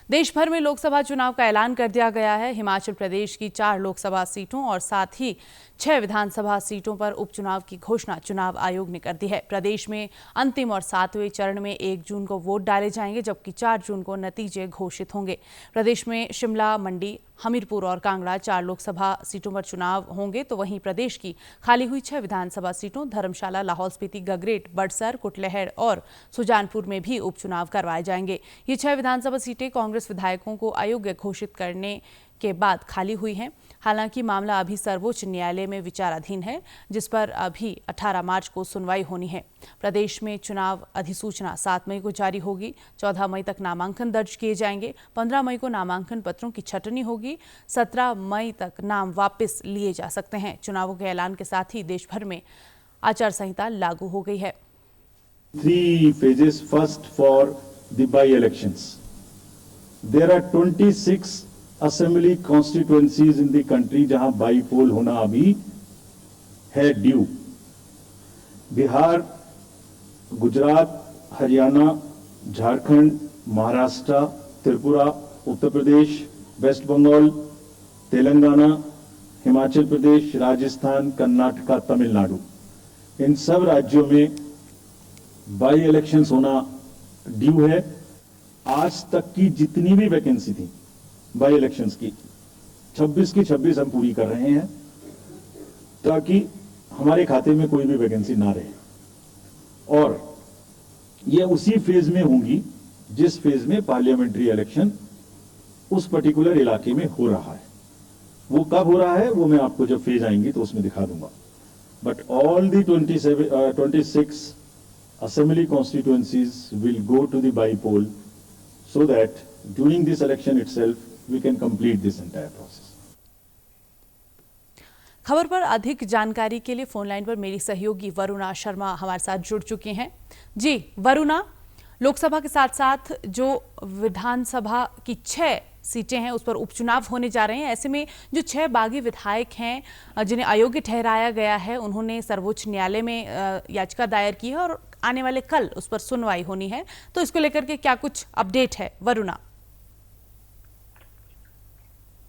देश भर में लोकसभा चुनाव का ऐलान कर दिया गया है। हिमाचल प्रदेश की 4 लोकसभा सीटों और साथ ही 6 विधानसभा सीटों पर उपचुनाव की घोषणा चुनाव आयोग ने कर दी है। प्रदेश में अंतिम और 7वें चरण में 1 जून को वोट डाले जाएंगे, जबकि 4 जून को नतीजे घोषित होंगे। प्रदेश में शिमला, मंडी, हमीरपुर और कांगड़ा 4 लोकसभा सीटों पर चुनाव होंगे, तो वहीं प्रदेश की खाली हुई 6 विधानसभा सीटों धर्मशाला, लाहौल स्पीति, गगरेट, बड़सर, कुटलैहड़ और सुजानपुर में भी उपचुनाव करवाए जाएंगे। ये 6 विधानसभा सीटें कांग्रेस विधायकों को अयोग्य घोषित करने के बाद खाली हुई हैं। हालांकि मामला अभी सर्वोच्च न्यायालय में विचाराधीन है, जिस पर अभी 18 मार्च को सुनवाई होनी है। प्रदेश में चुनाव अधिसूचना 7 मई को जारी होगी। 14 मई तक नामांकन दर्ज किए जाएंगे। 15 मई को नामांकन पत्रों की छटनी होगी। 17 मई तक नाम वापस लिए जा सकते हैं। चुनावों के ऐलान के साथ ही देश भर में आचार संहिता लागू हो गई है। 3 phases. First, for the by-elections. There are 26 assembly constituencies in the country जहां बाई पोल होना अभी है ड्यू। बिहार, गुजरात, हरियाणा, झारखंड, महाराष्ट्र, त्रिपुरा, उत्तर प्रदेश, वेस्ट बंगाल, तेलंगाना, हिमाचल प्रदेश, राजस्थान, कर्नाटका, तमिलनाडु, इन सब राज्यों में बाई इलेक्शंस होना ड्यू है। आज तक की जितनी भी वैकेंसी थी बाई इलेक्शंस की 26 की 26 हम पूरी कर रहे हैं, ताकि हमारे खाते में कोई भी वैकेंसी ना रहे। और ये उसी फेज में होंगी जिस फेज में पार्लियामेंट्री इलेक्शन उस पर्टिकुलर इलाके में हो रहा है। वो कब हो रहा है वो मैं आपको जब फेज आएंगी तो उसमें दिखा दूंगा। But all the 26 assembly constituencies will go to the by poll, so that during this election itself we can complete this entire process. खबर पर अधिक जानकारी के लिए फोन लाइन पर मेरी सहयोगी वरुणा शर्मा हमारे साथ जुड़ चुकी हैं। जी वरुणा, लोकसभा के साथ साथ जो विधानसभा की 6 सीटें हैं उस पर उपचुनाव होने जा रहे हैं। ऐसे में जो 6 बागी विधायक हैं जिन्हें अयोग्य ठहराया गया है, उन्होंने सर्वोच्च न्यायालय में याचिका दायर की है और आने वाले कल उस पर सुनवाई होनी है। तो इसको लेकर के क्या कुछ अपडेट है वरुणा?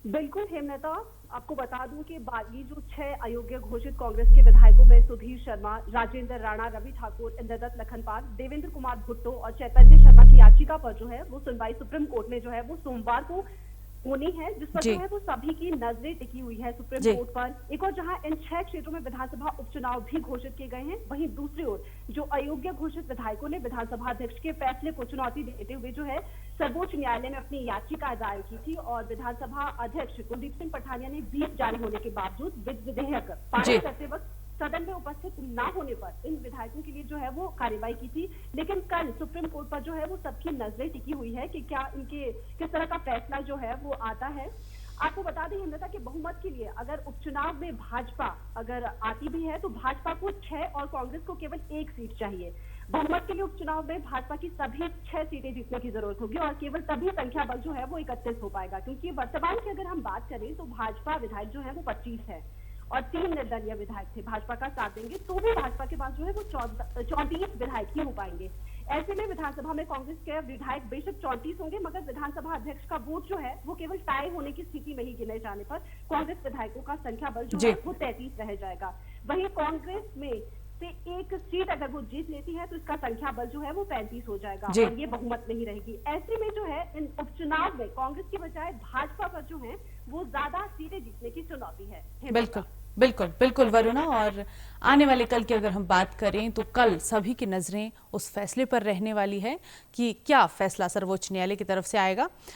बिल्कुल हेमलता, आपको बता दूं कि बागी जो 6 अयोग्य घोषित कांग्रेस के विधायकों में सुधीर शर्मा, राजेंद्र राणा, रवि ठाकुर, इंद्रदत्त लखनपाल, देवेंद्र कुमार भुट्टो और चैतन्य शर्मा की याचिका पर जो है वो सुनवाई सुप्रीम कोर्ट में जो है वो सोमवार को होनी है, जिस पर जो है वो सभी की नजरें टिकी हुई है सुप्रीम कोर्ट पर। एक और जहां इन 6 क्षेत्रों में विधानसभा उपचुनाव भी घोषित किए गए हैं, वहीं दूसरी ओर जो अयोग्य घोषित विधायकों ने विधानसभा अध्यक्ष के फैसले को चुनौती देते हुए जो है सर्वोच्च न्यायालय में अपनी याचिका दायर की थी और विधानसभा अध्यक्ष कुलदीप सिंह पठानिया ने व्हीप जारी होने के बावजूद विधेयक पारित करते वक्त सदन में उपस्थित न होने पर इन विधायकों के लिए जो है वो कार्रवाई की थी। लेकिन कल सुप्रीम कोर्ट पर जो है वो सबकी नजरें टिकी हुई है कि क्या इनके किस तरह का फैसला जो है वो आता है। आपको बता दें हिमलता कि बहुमत के लिए अगर उपचुनाव में भाजपा अगर आती भी है तो भाजपा को 6 और कांग्रेस को केवल 1 सीट चाहिए। बहुमत के लिए उपचुनाव में भाजपा की सभी 6 सीटें जीतने की जरूरत होगी और केवल तभी संख्या बल जो है वो 31 हो पाएगा, क्योंकि वर्तमान की अगर हम बात करें तो भाजपा विधायक जो है वो 25 है और 3 निर्दलीय विधायक थे। भाजपा का साथ देंगे तो भी भाजपा के पास जो है वो 34 विधायक ही हो पाएंगे। ऐसे में विधानसभा में कांग्रेस के विधायक बेशक 34 होंगे, मगर विधानसभा अध्यक्ष का वोट जो है वो केवल टाई होने की स्थिति में ही गिने जाने पर कांग्रेस विधायकों का संख्या बल जो है वो 33 रह जाएगा। वहीं कांग्रेस में से 1 सीट अगर वो जीत लेती है तो इसका संख्या बल जो है वो 35 हो जाएगा और ये बहुमत नहीं रहेगी। ऐसे में जो है इन उपचुनाव में कांग्रेस की बजाय भाजपा पर जो है वो ज्यादा सीटें जीतने की चुनौती है। बिल्कुल बिल्कुल बिल्कुल वरुणा, और आने वाले कल की अगर हम बात करें तो कल सभी की नजरें उस फैसले पर रहने वाली है कि क्या फैसला सर्वोच्च न्यायालय की तरफ से आएगा।